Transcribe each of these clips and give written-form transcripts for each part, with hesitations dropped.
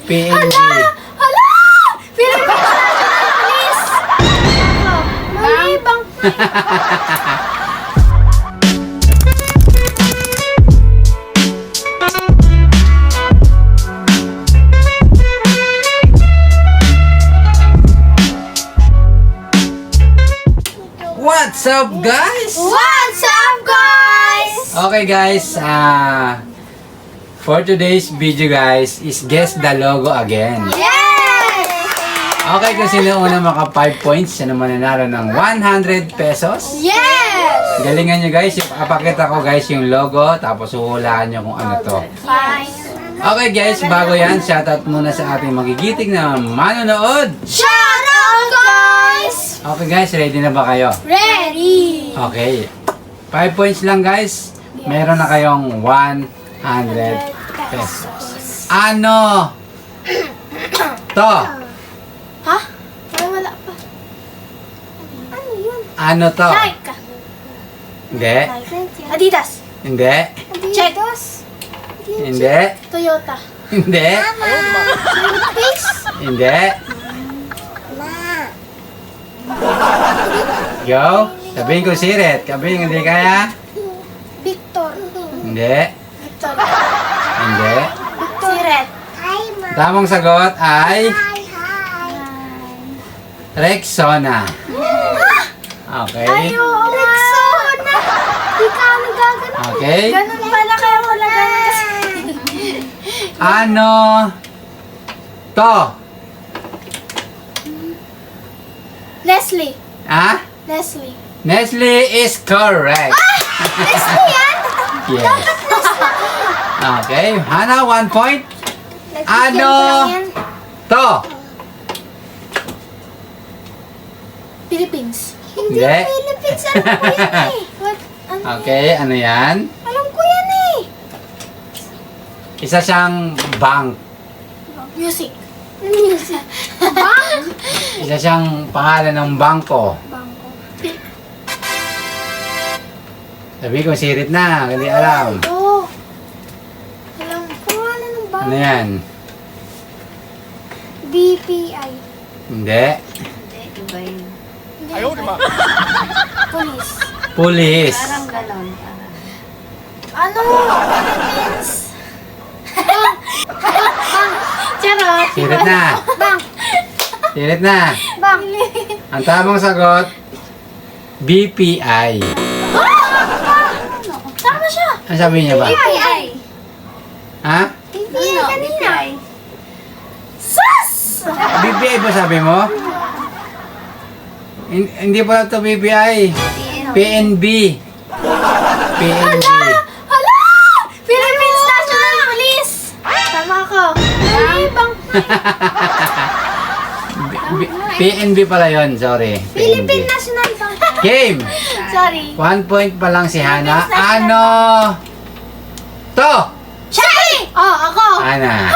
PNB. Hala! Philippines National Police! Mali bang? What's up, guys? What's up, guys? Okay, guys. For today's video, guys, is guess the logo again. Yes! Okay, kung sino una maka 5 points, siya naman nanalo ng 100 pesos. Yes! Galingan nyo, guys. Ipapakita ko, guys, yung logo, tapos huhulaan nyo kung ano to. Fine. Okay, guys, bago yan, shoutout muna sa ating magigiting na manonood. Shout out, guys! Okay, guys, ready na ba kayo? Ready! Okay. 5 points lang, guys. Meron na kayong 100 pesos. Ano to? Ha? Parang wala pa. Ano yun? Ano to? Nike. Hindi. Adidas. Hindi. Check. Hindi. Toyota. Hindi. Philippines. Hindi. Go. Sabihin ko sirit. Sabihin hindi kaya? Victor. Hindi. Victor. Hindi. Siret. Tamang sagot ay Rexona. Okay. Oo nga. Rexona. Di ka nagagano. Okay. Ganun pala kaya wala ganun kasi. Ano to? Nestle. Ah? Nestle. Nestle is correct. Nestle yan? Yes. Okay. Hana, 1 point. Ano to? Philippines. Hindi. Philippines. Alam ko yan eh. What? Ano Okay, ano yan? Alam ko yan eh. Isa siyang bank. Music. Music. Bank? Isa siyang pangalan ng bangko. Bangko. Sabi ko, sirit na. Hindi alam. Oo. Alam ko. Ano ng bank? Ano yan? BPI. Hindi. Ayaw, di ba? Police. Police. Ganon. Ano? Philippines. Bank. Bank. Charot. Sirit na. Bank. Sirit na. Bank. Ang tamang sagot, BPI. Tama siya. Ano sabi niya ba? BPI. Ha? BPI kanina. Sus! BPI ba sabi mo? Hindi pala ito BPI. PNB. PNB. Hala! Philippines National Police! Tama ko. Ay, bang... PNB pala yon, sorry. Philippine PNB. National Bank. Game! Sorry. 1 point pa lang si Hana. Ano to? Shopee! Oh, ako. Hana.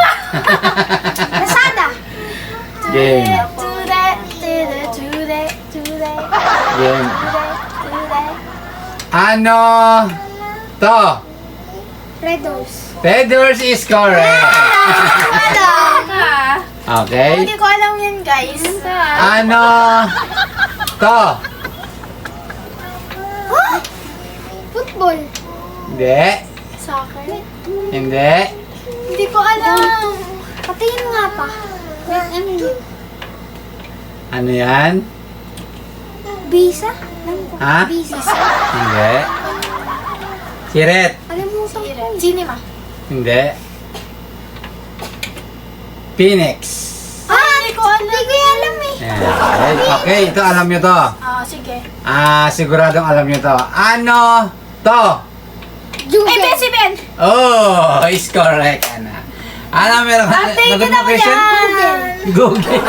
Lazada. Game. Today. Game. Ano to? Red Doors. Red Doors is correct. Okay. Hindi ko alam yun, guys. Ano to? Huh? Football. Hindi. Soccer. Hindi. Hindi ko alam. Patingin nga pa. Ano yun? Ano yan? Visa? Ha? Visa. Hindi. Siret. Alimutan ko. Cinema. Hindi. Phoenix. Hindi ko alam. Hindi ko alam eh. Ayan. Okay, ito alam nyo to. Sige. Siguradong alam nyo to. Ano to? ABS-CBN. Oh, is correct, Ana. Ana, meron ka Updated ako question? dyan. Google.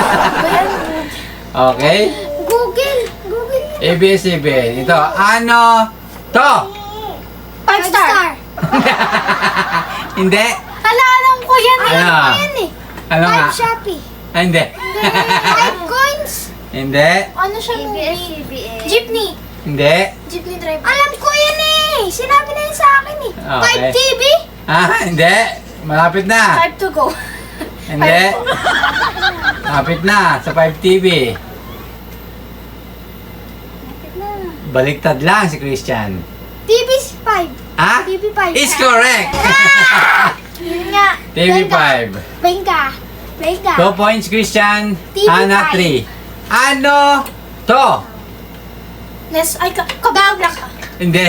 Okay. Google. Google. ABS-CBN. Ito, ano to? 5 star. Hindi. Alam ko yan eh. Ano? Alam ko yan eh. Ano nga? 5 Shopee. Hindi. 5 coins. Hindi. Ano siya movie? Jeepney. Hindi. Jeepney driver. Alam ko yan eh. Sinabi na yun sa akin eh. Okay. 5 TV. Hindi. Malapit na. 5 to go. Hindi. Lapit na sa 5 TV. Baliktad lang si Christian. TV5. Ah? TV5. Is correct. Yun nga. TV5. Venga. 2 points Christian. TV5. Hana 3. Ano to? Kabag lang ka. Hindi.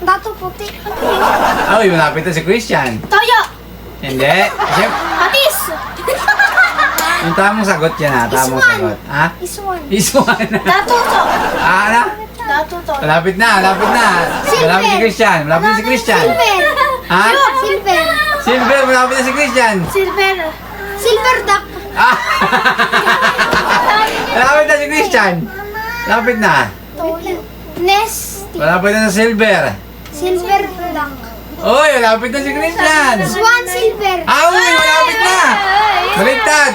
Dato puti. Ano yun? Uy, malapit na si Christian. Toyo. Hindi. Siyempre, Patis. yung tamang sagot yan ha. Tamang Iswan. sagot. Ha? Iswan. Iswan. Datuto. Ano? Datuto. Malapit na. Malapit si Christian. Malapit na si Christian. Silver. Ha? Silver. Silver, malapit na si Christian. Silver. Silver duck. Ah! Malapit na si Christian. Malapit na. Toyo. Nesty. Malapit na sa silver. Silver duck. Uy, malapit na si Christian. Swan silver. Ah, uy, malapit na.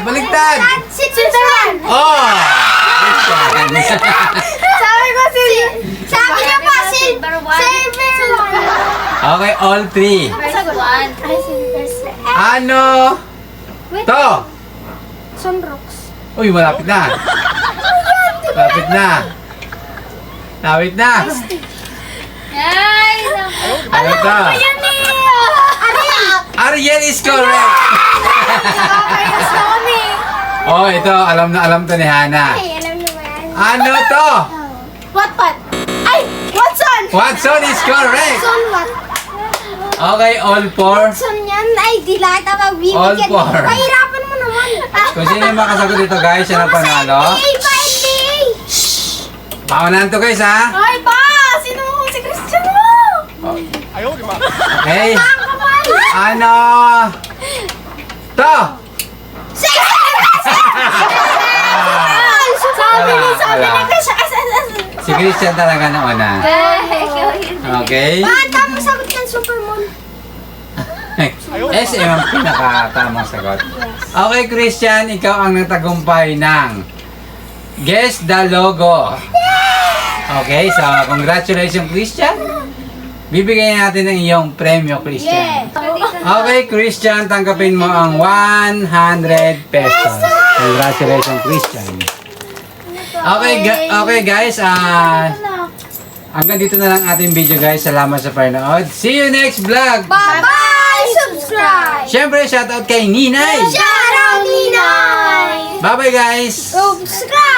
Baliktad. Silver one. Oh! Christian. Sabi ko sabi niya pa silver one. Okay, all three. Sagot. Ay, silver set. Ano Wait. to? Sunrocks. Uy, malapit na. Malapit na. Malapit na. Ay, Ano to? yan eh. Ariel is correct. Okay, gusto ko ni. Oh, ito, alam na alam to ni Hana. Ay, alam naman. Ano to? What? Ay, Watson. Watson is correct. Watson what? Okay, all four. Watson yan. Ay, di lahat ang magbibigyan. All four. Pahirapan mo naman. Kung sino yung makasagot dito guys, siya na panalo. NBA pa, NBA. Paunahan to guys ha. Ay, pa! Sino mo? Si Christian mo! Okay. Ang kapal! Ano to? Sabi Wala. ni Christian. Si Christian talaga na una. Okay. Bakit tamang sagot ng Supermoon? SM ang pinakatamang sagot. Okay, Christian, ikaw ang nagtagumpay ng Guess the Logo. Okay, so congratulations, Christian. Bibigyan natin ng iyong premyo, Christian. Okay, Christian, tanggapin mo ang 100 pesos. Congratulations, Christian. Okay guys, hanggang dito na lang ating video guys. Salamat sa panood. See you next vlog. Bye-bye! Subscribe! Siyempre, shoutout kay Ninay. Shout out, Ninay! Bye-bye guys. Subscribe!